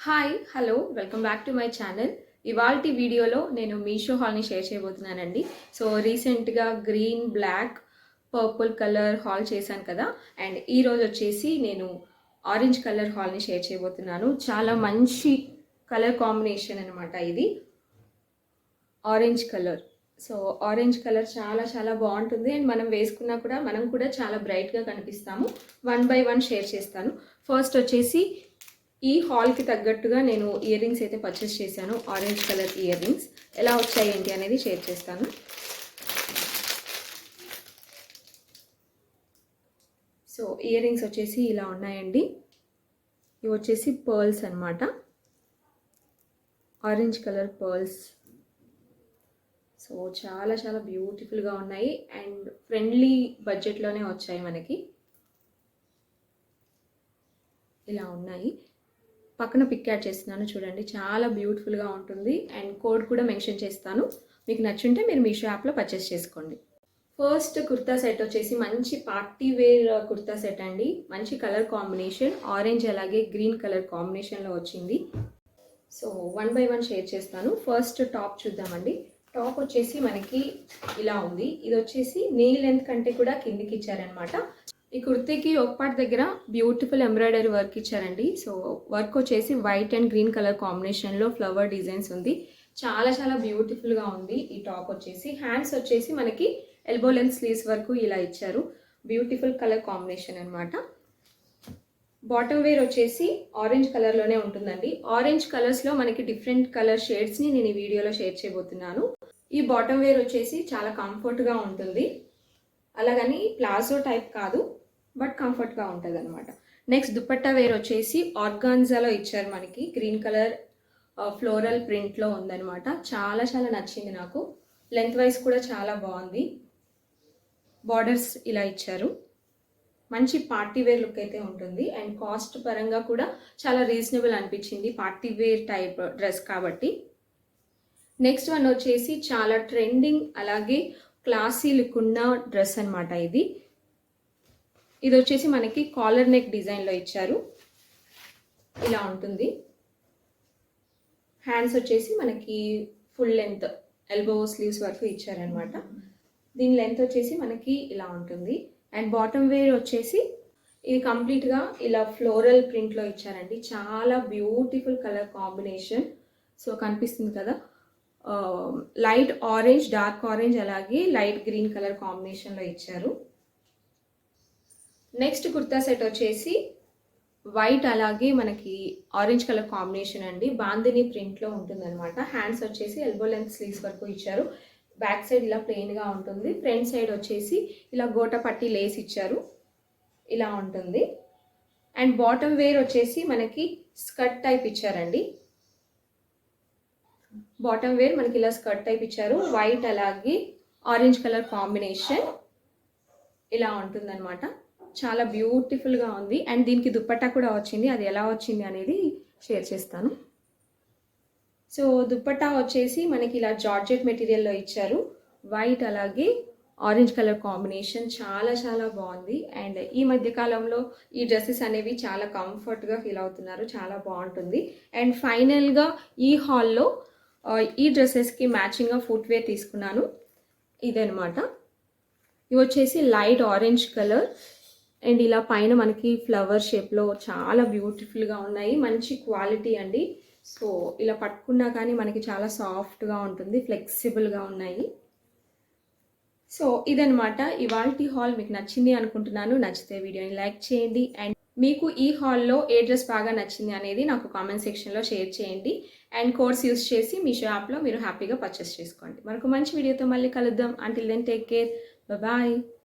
Hi hello welcome back to my channel. ఇవాల్టి వీడియోలో నేను మీషో హాల్ని షేర్ చేయబోతున్నానండి. సో రీసెంట్గా green, black, purple colour haul చేశాను కదా, అండ్ ఈరోజు వచ్చేసి నేను ఆరెంజ్ కలర్ హాల్ని షేర్ చేయబోతున్నాను. చాలా మంచి కలర్ కాంబినేషన్ అనమాట ఇది, orange colour. So orange colour చాలా చాలా బాగుంటుంది అండ్ మనం వేసుకున్నా కూడా మనం కూడా చాలా బ్రైట్గా కనిపిస్తాము. వన్ బై వన్ షేర్ చేస్తాను. ఫస్ట్ వచ్చేసి ఈ హాల్కి తగ్గట్టుగా నేను ఇయర్ రింగ్స్ అయితే పర్చేస్ చేశాను. ఆరెంజ్ కలర్ ఇయర్ రింగ్స్ ఎలా వచ్చాయి ఏంటి అనేది షేర్ చేస్తాను. సో ఇయర్ రింగ్స్ వచ్చేసి ఇలా ఉన్నాయండి. ఇవి వచ్చేసి పర్ల్స్ అనమాట, ఆరెంజ్ కలర్ పర్ల్స్. సో చాలా చాలా బ్యూటిఫుల్గా ఉన్నాయి అండ్ ఫ్రెండ్లీ బడ్జెట్లోనే వచ్చాయి మనకి. ఇలా ఉన్నాయి. పక్కన పిక్ యాడ్ చేస్తున్నాను చూడండి, చాలా బ్యూటిఫుల్గా ఉంటుంది అండ్ కోడ్ కూడా మెన్షన్ చేస్తాను. మీకు నచ్చుంటే మీరు మీషో యాప్లో పర్చేస్ చేసుకోండి. ఫస్ట్ కుర్తా సెట్ వచ్చేసి మంచి పార్టీ వేర్ కుర్తా సెట్ అండి. మంచి కలర్ కాంబినేషన్, ఆరెంజ్ అలాగే గ్రీన్ కలర్ కాంబినేషన్లో వచ్చింది. So one by one share చేస్తాను. ఫస్ట్ టాప్ చూద్దామండి. టాప్ వచ్చేసి మనకి ఇలా ఉంది. ఇది వచ్చేసి నీ లెంత్ కంటే కూడా కిందికి ఇచ్చారనమాట. ఈ కుర్తీకి ఒక పార్ట్ దగ్గర బ్యూటిఫుల్ ఎంబ్రాయిడరీ వర్క్ ఇచ్చారండి. సో వర్క్ వచ్చేసి వైట్ అండ్ గ్రీన్ కలర్ కాంబినేషన్లో ఫ్లవర్ డిజైన్స్ ఉంది. చాలా చాలా బ్యూటిఫుల్గా ఉంది ఈ టాప్ వచ్చేసి. హ్యాండ్స్ వచ్చేసి మనకి ఎల్బో లెంత్ స్లీవ్స్ వరకు ఇలా ఇచ్చారు. బ్యూటిఫుల్ కలర్ కాంబినేషన్ అనమాట. బాటమ్ వేర్ వచ్చేసి ఆరెంజ్ కలర్లోనే ఉంటుందండి. ఆరెంజ్ కలర్స్లో మనకి డిఫరెంట్ కలర్ షేడ్స్ని నేను ఈ వీడియోలో షేర్ చేయబోతున్నాను. ఈ బాటమ్ వేర్ వచ్చేసి చాలా కంఫర్ట్గా ఉంటుంది, అలాగని ప్లాజో టైప్ కాదు, బట్ కంఫర్ట్గా ఉంటుంది అనమాట. నెక్స్ట్ దుపట్టా వేర్ వచ్చేసి ఆర్గాన్జాలో ఇచ్చారు మనకి. గ్రీన్ కలర్ ఫ్లోరల్ ప్రింట్లో ఉందనమాట. చాలా చాలా నచ్చింది నాకు. లెంత్ వైజ్ కూడా చాలా బాగుంది. బార్డర్స్ ఇలా ఇచ్చారు. మంచి పార్టీ వేర్ లుక్ అయితే ఉంటుంది అండ్ కాస్ట్ పరంగా కూడా చాలా రీజనబుల్ అనిపించింది, పార్టీ వేర్ టైప్ డ్రెస్ కాబట్టి. నెక్స్ట్ వన్ వచ్చేసి చాలా ట్రెండింగ్ అలాగే క్లాసీ లుక్ ఉన్న డ్రెస్ అనమాట ఇది. ఇది వచ్చేసి మనకి కాలర్ నెక్ డిజైన్లో ఇచ్చారు. ఇలా ఉంటుంది. హ్యాండ్స్ వచ్చేసి మనకి ఫుల్ లెంత్ ఎల్బో స్లీవ్స్ వరకు ఇచ్చారనమాట. దీని లెంత్ వచ్చేసి మనకి ఇలా ఉంటుంది. అండ్ బాటమ్ వేర్ వచ్చేసి ఇది కంప్లీట్గా ఇలా ఫ్లోరల్ ప్రింట్లో ఇచ్చారండి. చాలా బ్యూటిఫుల్ కలర్ కాంబినేషన్. సో కనిపిస్తుంది కదా, లైట్ ఆరెంజ్, డార్క్ ఆరెంజ్ అలాగే లైట్ గ్రీన్ కలర్ కాంబినేషన్లో ఇచ్చారు. నెక్స్ట్ కుర్తా సెట్ వచ్చేసి వైట్ అలాగే మనకి ఆరెంజ్ కలర్ కాంబినేషన్ అండి. బాందిని ప్రింట్లో ఉంటుందన్నమాట. హ్యాండ్స్ వచ్చేసి ఎల్బో లెంత్ స్లీవ్స్ వరకు ఇచ్చారు. బ్యాక్ సైడ్ ఇలా ప్లెయిన్గా ఉంటుంది. ఫ్రంట్ సైడ్ వచ్చేసి ఇలా గోట పట్టి లేస్ ఇచ్చారు. ఇలా ఉంటుంది. అండ్ బాటమ్ వేర్ వచ్చేసి మనకి స్కర్ట్ టైప్ ఇచ్చారండి. బాటమ్ వేర్ మనకి ఇలా స్కర్ట్ టైప్ ఇచ్చారు. వైట్ అలాగే ఆరెంజ్ కలర్ కాంబినేషన్ ఇలా ఉంటుందన్నమాట. చాలా బ్యూటిఫుల్గా ఉంది. అండ్ దీనికి దుప్పట్టా కూడా వచ్చింది. అది ఎలా వచ్చింది అనేది షేర్ చేస్తాను. సో దుప్పట్టా వచ్చేసి మనకి ఇలా జార్జెట్ మెటీరియల్లో ఇచ్చారు. వైట్ అలాగే ఆరెంజ్ కలర్ కాంబినేషన్ చాలా చాలా బాగుంది. అండ్ ఈ మధ్య కాలంలో ఈ డ్రెస్సెస్ అనేవి చాలా కంఫర్ట్గా ఫీల్ అవుతున్నారు. చాలా బాగుంటుంది. అండ్ ఫైనల్గా ఈ హాల్లో ఈ డ్రెస్సెస్కి మ్యాచింగ్గా ఫుట్వేర్ తీసుకున్నాను. ఇదనమాట. ఇవి వచ్చేసి లైట్ ఆరెంజ్ కలర్ అండ్ ఇలా పైన మనకి ఫ్లవర్ షేప్లో చాలా బ్యూటిఫుల్గా ఉన్నాయి. మంచి క్వాలిటీ అండి. సో ఇలా పట్టుకున్నా కానీ మనకి చాలా సాఫ్ట్గా ఉంటుంది, ఫ్లెక్సిబుల్గా ఉన్నాయి. సో ఇదనమాట ఇవాల్టి హాల్. మీకు నచ్చింది అనుకుంటున్నాను. నచ్చితే వీడియోని లైక్ చేయండి అండ్ మీకు ఈ హాల్లో ఏ డ్రెస్ బాగా నచ్చింది అనేది నాకు కామెంట్ సెక్షన్లో షేర్ చేయండి. అండ్ కోడ్స్ యూస్ చేసి మీషో యాప్లో మీరు హ్యాపీగా పర్చేస్ చేసుకోండి. మరొక మంచి వీడియోతో మళ్ళీ కలుద్దాం. Until then take care, bye.